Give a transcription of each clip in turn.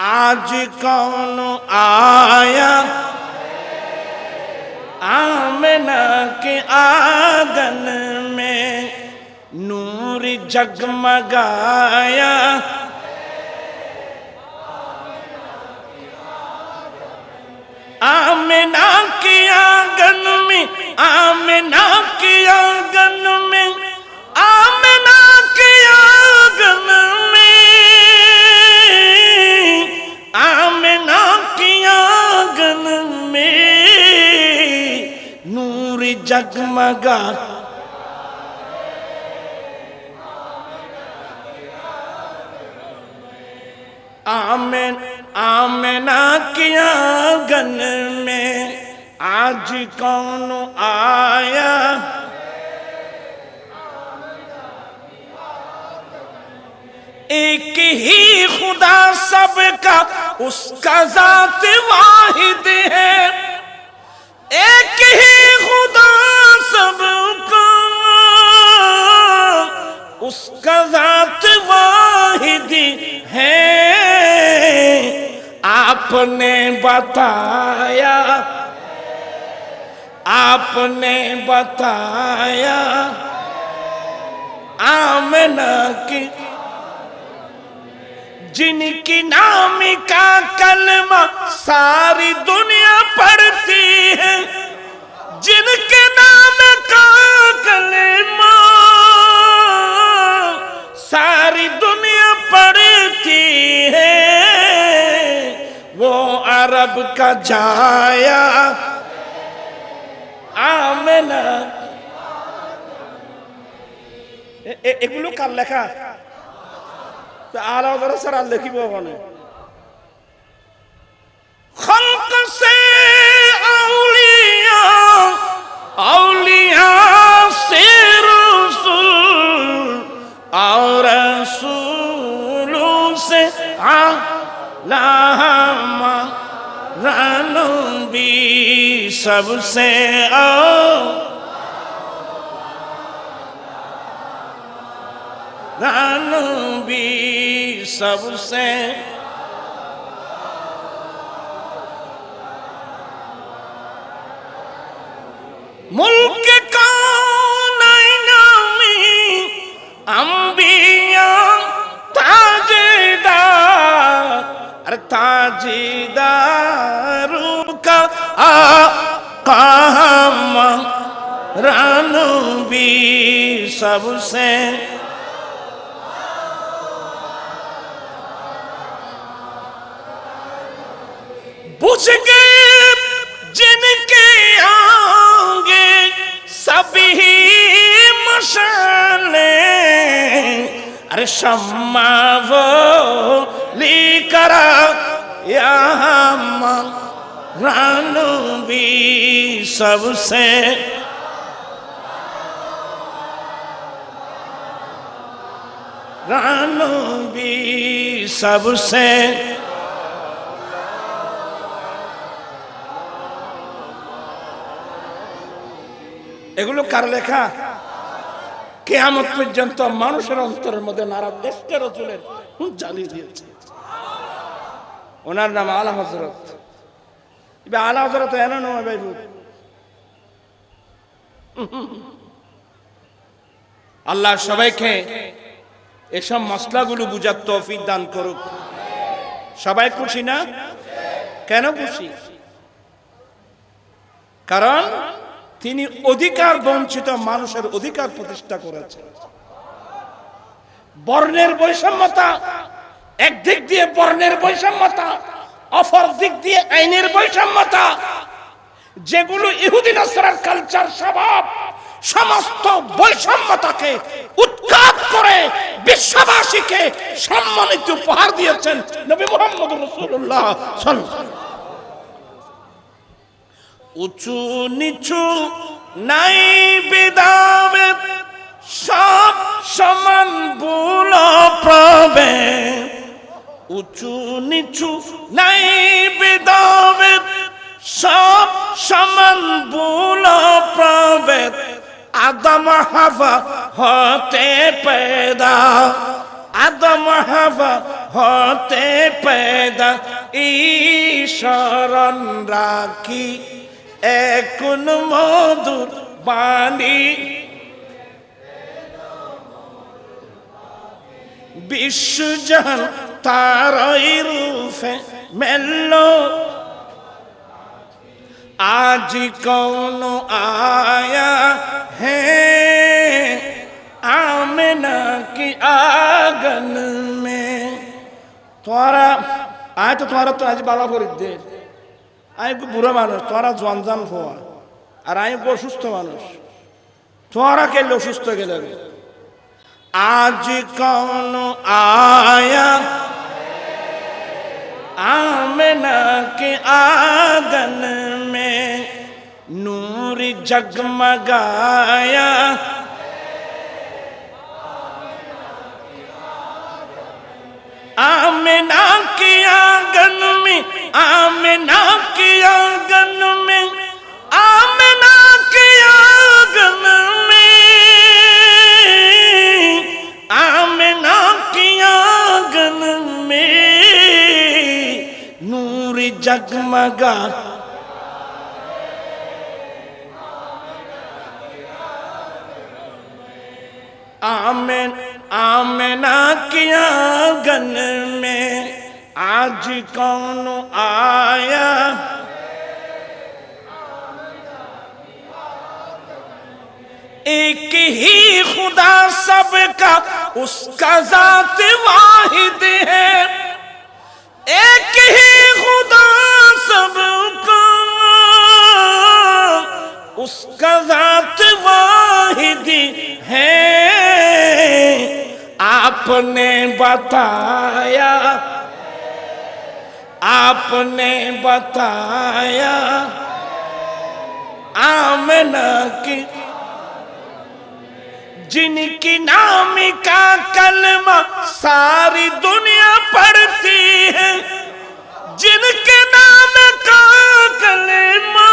आज कौन आया आमना के आंगन में, नूर जगमगाया। आमना के आंगन में, आमना के आंगन में, आमना के आंगन में, आमना के आंगन में नूर जगमगा। आमना के आंगन में आज कौन आया, एक ही खुदा सबका उसका जात वाहिद है, एक ही खुदा सबका उसका जात वाहिद है। आपने बताया, आपने बताया आमना की, जिनकी नाम का कलमा सारी दुनिया पढ़ती है, जिनके नाम का कलमा सारी दुनिया पढ़ती है, वो अरब का जाया आमना। এগুলো কার লেখা? आला उधर सर लिखी वो कौन है? खल्क से औलिया, औलिया से रसूल, और रसूलों से आलामा नबी सबसे नबी सबसे मुल्क कौनैन में अंबिया ताजदार, अरे ताजदारों का आका हमारा नबी सबसे बुझ गए जिनके आगे सभी मशाले, अरे शम्मा वो लेकर यहाँ नबी सबसे नबी सबसे এগুলো কার লেখা? কিয়ামত পর্যন্ত মানুষের অন্তরের মধ্যে নারা দেশকে রাসূলের জ্বালিয়ে দিয়েছে। ওনার নাম আলা হযরত। ইবে আলা হযরত এনো নয় ভাই, আল্লাহ সবাইকে এসব মশলাগুলো বুঝার তৌফিক দান করুক। সবাই খুশি না? কেন খুশি? কারণ তিনি অধিকার বঞ্চিত মানুষের অধিকার প্রতিষ্ঠা করেছেন। বর্ণের বৈষম্যতা একদিক দিয়ে, বর্ণের বৈষম্যতা অপর দিক দিয়ে আইনের বৈষম্যতা, যেগুলো ইহুদি নাসারার কালচার স্বভাব, সমস্ত বৈষম্যতাকে উৎখাত করে বিশ্ববাসীকে সম্মানিত উপহার দিয়েছেন নবী মুহাম্মদ রাসূলুল্লাহ সাল্লাল্লাহু আলাইহি ওয়াসাল্লাম। উঁচু নিচু নাই বিদাবেদ, সব সমান ভুল প্রভেদ। উঁচু নিচু নাই বিদাবেদ, সব সমান ভুল প্রভেদ। আদম হাওয়া হতে पैदा, আদম হাওয়া হতে পেদা ঈশ্বরণ রাখি এখন মধুর বাণী বিশ্বজান তারই রূপে মেলল आज कौन आया है आमना की आंगन में तुम्हारा आए तो तुम्हारा तो आज बाला कर दे आए को बुरा मानुष तुम्हारा जवान हुआ और आए को असुस्थ मानुष तुम्हारा के लिए असुस्थ के लगे आज कौन आया आमना के आंगन में नूर जगमगाया आमना के आंगन में आमना के आंगन में आमना के आंगन में आमना के आंगन में नूर जगमगा आमेन आमना की आंगन में आज कौन आया एक ही खुदा सबका उसका जात वाहिद है एक ही खुदा सबका उसका जात वाहिद है आपने बताया आमना की जिनकी नाम का कलमा सारी दुनिया पढ़ती है जिनके नाम का कलमा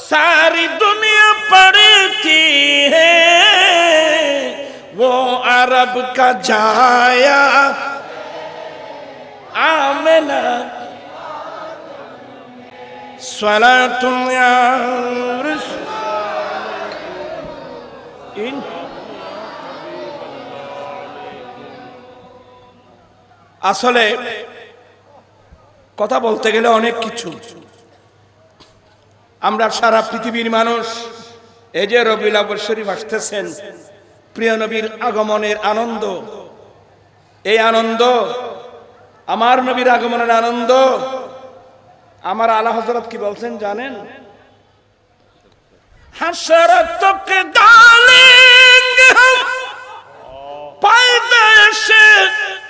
सारी दुनिया पढ़ती है वो अरब का जाया आमना स्वलातुम या रसूल আসলে কথা বলতে গেলে অনেক কিছু আমরা সারা পৃথিবীর মানুষ এই যে রবিউল আউয়াল শরীফ আসতেছেন প্রিয় নবীর আগমনের আনন্দ এই আনন্দ আমার নবীর আগমনের আনন্দ আমার আলা হযরত কি বলছেন জানেন हसरत के डालेंगे हम पैदाइश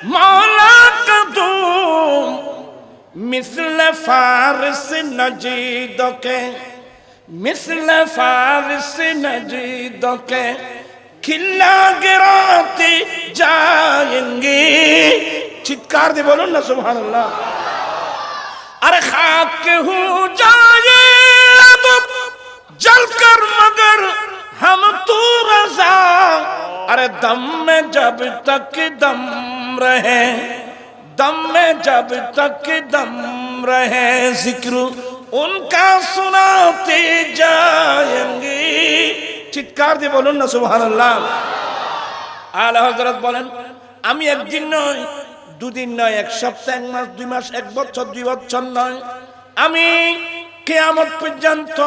मौला का धूम मिसल फारिस नजीदों के मिसल फारिस नजीदों के खिला गिराते जाएंगे चित्कार दे बोलो ना सुभान अल्लाह अरे खाक हो जाए जलकर मगर हम तू रज़ा अरे दम में जब तक दम रहे दम में जब तक दम रहे जिक्र उनका सुनाते जाएंगे चित्कार দিয়ে বলুন না সুবহানাল্লাহ আলা হযরত বলেন আমি একদিন নয় দুদিন নয় এক সপ্তাহ এক মাস দুই মাস এক বছর দুই বছর নয় আমি কিয়ামত পর্যন্ত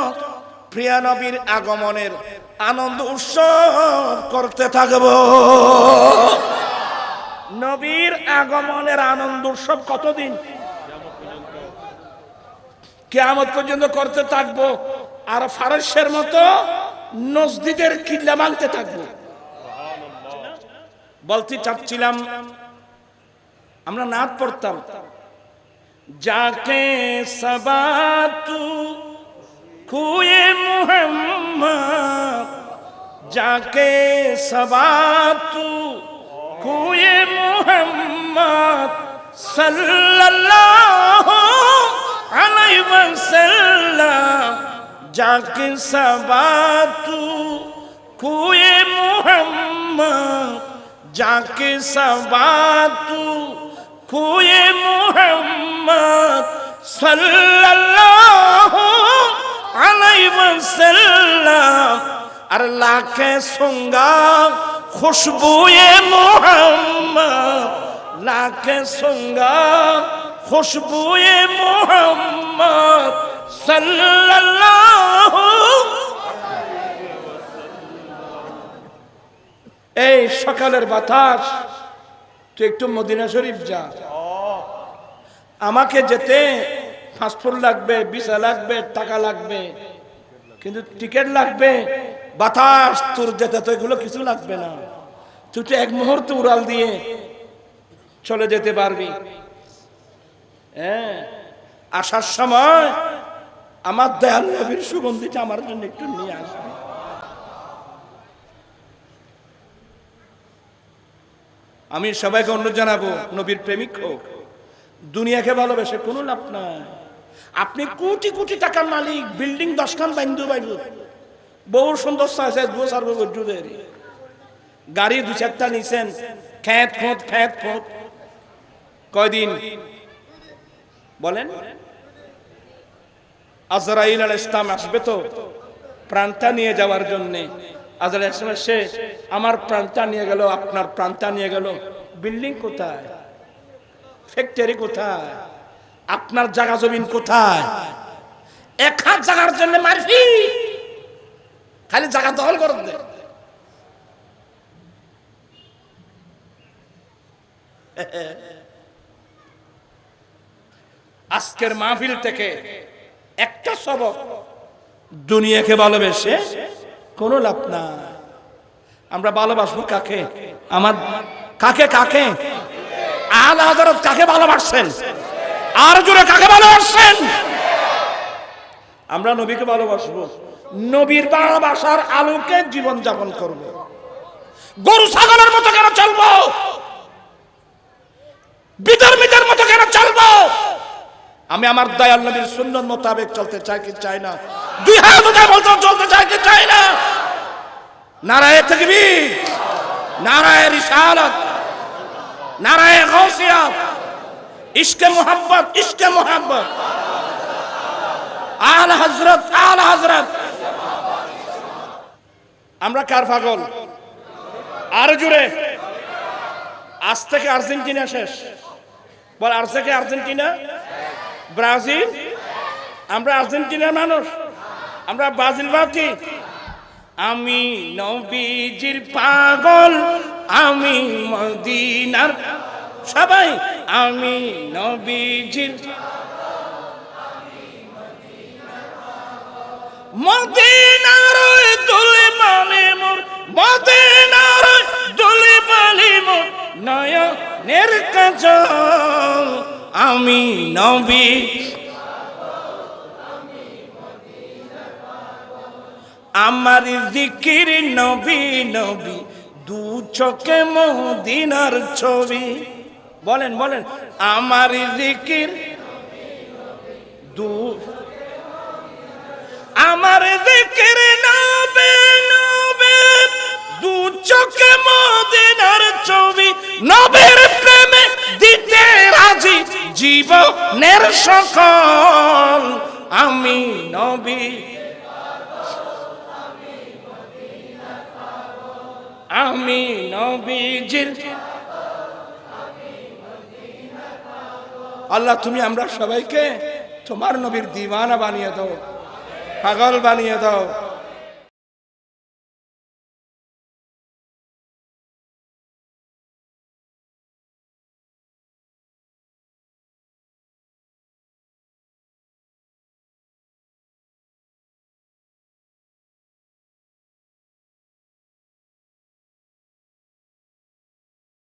প্রিয় নবীর আগমনের আনন্দ উৎসব করতে থাকব নবীর আগমনের আনন্দ উৎসব কতদিন কিয়ামত পর্যন্ত করতে থাকব আর ফারসের মতো নজদিদের কিল্লা ভাঙতে থাকব বলতে চাচ্ছিলাম আমরা নাত পড়তাম যাকে সবাতু খুয়ে মুহাম্মদ যাকে সবাতু খুয়ে মুহাম্মদ সাল্লাল্লাহু আলাইহি ওয়াসাল্লাম যাকে সবাতু খুয়ে মুহাম্মদ जाके सवातू कुए मोहम्मद सल्लल्लाहु अलैहि वसल्लम अरे लाके सुंगा खुशबुए मोहम्मद लाके सुंगा खुशबुए मोहम्मद सल्लल्लाहु এই সকালের বাতাস তুই একটু মদিনা শরীফ যা আমাকে যেতে পাসপোর্ট লাগবে ভিসা লাগবে টাকা লাগবে কিন্তু টিকিট লাগবে বাতাস তোর যেতে তো এগুলো কিছু লাগবে না তুই তো এক মুহূর্তে উড়াল দিয়ে চলে যেতে পারবি হ্যাঁ আসার সময় আমার দয়াল নবীর সুগন্ধিটা আমার জন্য একটু নিয়ে আসবে আমি সবাইকে অনুরোধ জানাবো নবীর প্রেমিক হোক দুনিয়াকে ভালোবেসে কোনো লাভ নাই আপনি কোটি কোটি টাকার মালিক বিল্ডিং 10খান বাইন্দু বাইন্দু বহু সুন্দর চাইছে দুই চার বছর গাড়ি 2-4টা নিছেন খ্যাত খোঁত কয়দিন বলেন আজরাইল আলাইহিস সালাম আসবে তো প্রাণটা নিয়ে যাওয়ার জন্য আজরাইল আলাইহিস সালাম সে আমার প্রাণটা নিয়ে গেল আপনার প্রাণটা নিয়ে গেল বিল্ডিং কোথায় ফ্যাক্টরি কোথায় আপনার জায়গা জমিন কোথায় এক হাত জায়গার জন্য মারফি খালি জায়গা দখল করে দে আজকের মাহফিল থেকে একটা সবক দুনিয়াকে ভালোবেসে কোনো লাভ নাই আমরা ভালোবাসবো কাকে আমার কাকে কাকে আলা হযরত কাকে ভালোবাসেন আর জোরে কাকে ভালোবাসেন আমরা নবীকে ভালোবাসবো নবীর ভালোবাসার আলোকে জীবন যাপন করব গরু ছাগলের মতো কেন চলবো বিধর্মীদের মতো কেন চলবো আমি আমার দয়াল নবীর সুন্নাত মোতাবেক চলতে চাই কি চাই না দুই হাত উঠায় বলতে চলতে চাই কি চাই না নারায়ে তাকবীর নারায়ে রিসালাত নারায়ে গাউসিয়াত ইশকে মোহাব্বত আলা হযরত আমরা কার পাগল আর জুড়ে আজ থেকে আর্জেন্টিনা শেষ বল আজ থেকে আর্জেন্টিনা ব্রাজিল আমরা আর্জেন্টিনার মানুষ আমরা ব্রাজিল ভাবছি আমি নবীজির পাগল আমি মদিনার সবাই আমি নবীজির মদিনার দুলে মালে মোর মদিনার দুলে মালে মোর নয়নের কাজল আমি নবী আমার জিকির নবী নবী দু চোখে মদিনার ছবি বলেন বলেন আমার জিকির দু আমার জিকির নবী নবী দু চোখে মদিনার ছবি নবীর প্রেমে দিতে রাজি জীবনের সকল আমি নবী আমি নবীজির আল্লাহ তুমি আমরা সবাইকে তোমার নবীর দিওয়ানা বানিয়ে দাও পাগল বানিয়ে দাও